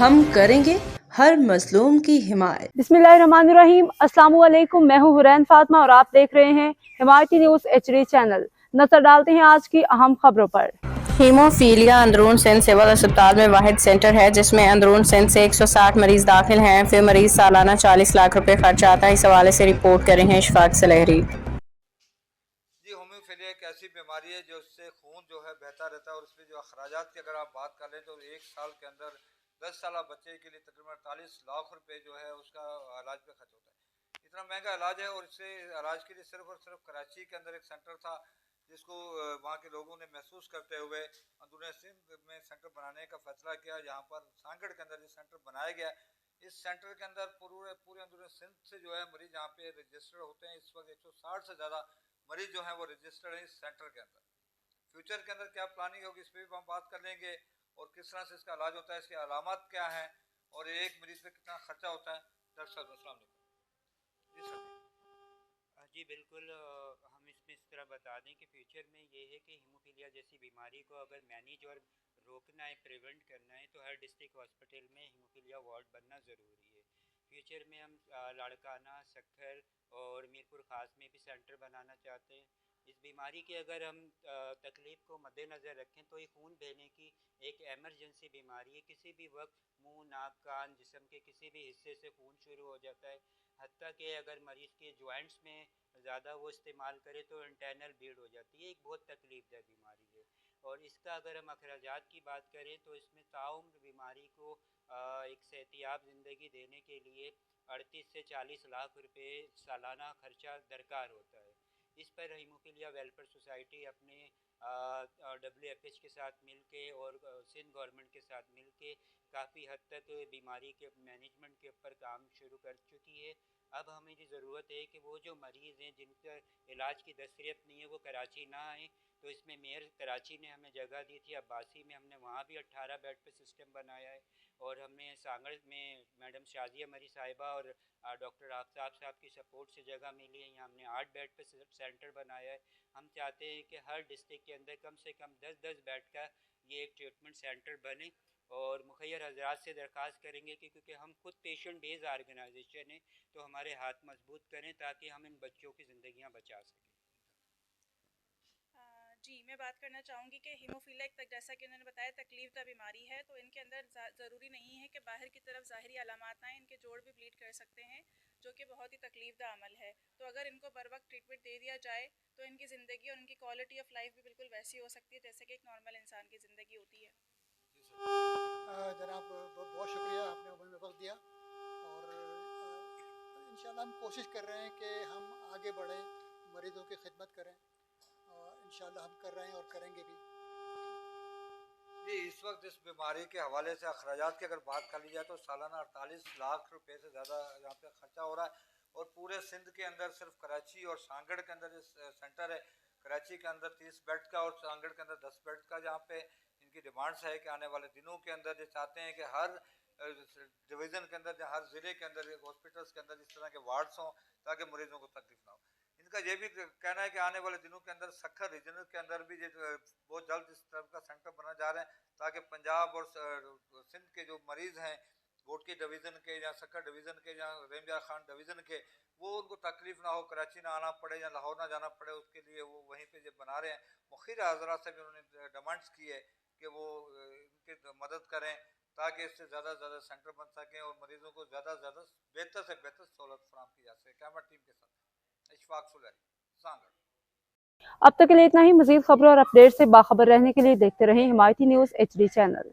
हम करेंगे हर मजलूम की हिमायत। बिस्मिल्लाहिर्रहमानिर्रहीम। अस्सलाम वालेकुम। मैं हूँ हुरैन फातिमा और आप देख रहे हैं हिमायती न्यूज़ HD चैनल। नजर डालते हैं आज की अहम खबरों पर। हीमोफीलिया अंदरून सिंध सिविल अस्पताल में वाहिद सेंटर है जिसमें अंदरून सिंध से 160 मरीज दाखिल हैं। फिर मरीज सालाना 40 लाख रुपए खर्च आता है। इस हवाले से रिपोर्ट कर रहे हैं इशफाक सलहरी। जी, होम्योफिलिया एक ऐसी बीमारी है जो उससे खून जो है बहता रहता है और उसमें जो अखराजात की अगर आप बात कर लें तो एक साल के अंदर 10 साल बच्चे के लिए तकरीबन 48 लाख रुपए जो है उसका इलाज पे खर्च होता है। इतना महंगा इलाज है और इससे इलाज के लिए सिर्फ और सिर्फ कराची के अंदर एक सेंटर था जिसको वहाँ के लोगों ने महसूस करते हुए अंदरून सिंध में सेंटर बनाने का फैसला किया। यहाँ पर सांगड़ के अंदर जो सेंटर बनाया गया, इस सेंटर के अंदर पूरे अंदरून सिंध से जो है मरीज यहाँ पे रजिस्टर्ड होते हैं। इस वक्त 160 से ज़्यादा मरीज जो है वो रजिस्टर्ड है इस सेंटर के अंदर। फ्यूचर के अंदर क्या प्लानिंग होगी इस पर भी हम बात कर लेंगे और किस तरह से इसका इलाज होता है, इसकी अलामत क्या है और एक मरीज पे कितना खर्चा होता है। डॉक्टर साहब अस्सलाम वालेकुम। जी सर। जी बिल्कुल। हम इसमें इस तरह बता दें कि फ्यूचर में ये है कि हीमोफीलिया जैसी बीमारी को अगर मैनेज और रोकना है, प्रिवेंट करना है, तो हर डिस्ट्रिक्ट हॉस्पिटल में हीमोफीलिया वार्ड बनना ज़रूरी है। फ्यूचर में हम लाड़काना, सक्खर और मीरपुर खास में भी सेंटर बनाना चाहते हैं। इस बीमारी के अगर हम तकलीफ़ को मद्देनज़र रखें तो ये खून बहने की एक एमरजेंसी बीमारी है। किसी भी वक्त मुंह, नाक, कान, जिस्म के किसी भी हिस्से से खून शुरू हो जाता है। हत्ता कि अगर मरीज़ के जॉइंट्स में ज़्यादा वो इस्तेमाल करे तो इंटरनल ब्लीड हो जाती है। एक बहुत तकलीफ़देह बीमारी है और इसका अगर हम अखराजात की बात करें तो इसमें ताउम्र बीमारी को एक सेहतियाब ज़िंदगी देने के लिए 38 से 40 लाख रुपए सालाना खर्चा दरकार होता है। इस पर हीमोफीलिया वेलफेयर सोसाइटी अपने WFH के साथ मिल के और सिंध गवर्नमेंट के साथ मिल के काफ़ी हद तक बीमारी के मैनेजमेंट के ऊपर काम शुरू कर चुकी है। अब हमें ये ज़रूरत है कि वो जो मरीज़ हैं जिनका इलाज की दस्तयाब नहीं है वो कराची ना आए। तो इसमें मेयर कराची ने हमें जगह दी थी अब्बासी में, हमने वहाँ भी 18 बेड पे सिस्टम बनाया है और हमने सांगड़ में मैडम शाजिया मरी साहिबा और डॉक्टर आफ्ताब साहब की सपोर्ट से जगह मिली है, यहाँ हमने 8 बेड पे सेंटर बनाया है। हम चाहते हैं कि हर डिस्ट्रिक्ट के अंदर कम से कम 10-10 बेड का ये एक ट्रीटमेंट सेंटर बने और मुखैर हजरात से दरख्वास्त करेंगे कि क्योंकि हम खुद पेशेंट बेस्ड ऑर्गेनाइजेशन हैं तो हमारे हाथ मजबूत करें ताकि हम इन बच्चों की ज़िंदगियां बचा सकें। जी, मैं बात करना चाहूँगी कि हीमोफीलिया एक जैसा कि उन्होंने बताया तकलीफ़देह बीमारी है, तो इनके अंदर ज़रूरी नहीं है कि बाहर की तरफ ज़ाहिरी अलामात आएँ। इनके जोड़ भी ब्लीड कर सकते हैं जो कि बहुत ही तकलीफ़देह अमल है। तो अगर इनको बर वक्त ट्रीटमेंट दे दिया जाए तो इनकी ज़िंदगी और इनकी क्वालिटी ऑफ लाइफ भी बिल्कुल वैसी हो सकती है जैसे कि एक नॉर्मल इंसान की ज़िंदगी होती है। जनाब बहुत शुक्रिया, आपने हमें वक्त दिया और इंशाल्लाह हम कोशिश कर रहे हैं कि हम आगे बढ़ें, मरीज़ों की खिदमत करें और इंशाल्लाह हम कर रहे हैं और करेंगे भी। जी, इस वक्त इस बीमारी के हवाले से अखराजात की अगर बात कर ली जाए तो सालाना 48 लाख रुपए से ज़्यादा यहाँ पे खर्चा हो रहा है और पूरे सिंध के अंदर सिर्फ कराची और सांगड़ के अंदर जो सेंटर है, कराची के अंदर 30 बेड का और सांगड़ के अंदर 10 बेड का, जहाँ पे इनकी डिमांड्स है कि आने वाले दिनों के अंदर ये चाहते हैं कि हर डिवीज़न के अंदर, हर ज़िले के अंदर, हॉस्पिटल्स के अंदर इस तरह के वार्ड्स हों ताकि मरीजों को तकलीफ ना हो। इनका ये भी कहना है कि आने वाले दिनों के अंदर सक्खर रीजनल के अंदर भी ये बहुत जल्द इस तरह का सेंटर बना जा रहे हैं ताकि पंजाब और सिंध के जो मरीज़ हैं गोटकी डिवीज़न के या सक्खर डिवीज़न के या रेमजा खान डिवीज़न के, वो उनको तकलीफ़ ना हो, कराची ना आना पड़े या लाहौर ना जाना पड़े, उसके लिए वो वहीं पे ये बना रहे हैं। मुखिर हज़रात से भी उन्होंने डिमांड्स की है कि वो इनकी मदद करें ताकि इससे ज़्यादा से ज़्यादा सेंटर बन सकें और मरीज़ों को ज़्यादा से ज़्यादा बेहतर से बेहतर सहूलत फराम की जा सके। कैमरा टीम के साथ इशफाक सुलैरी, सांगड़। अब तक के लिए इतना ही। मजीद खबरों और अपडेट से बाखबर रहने के लिए देखते रहें हिमायती न्यूज़ HD चैनल।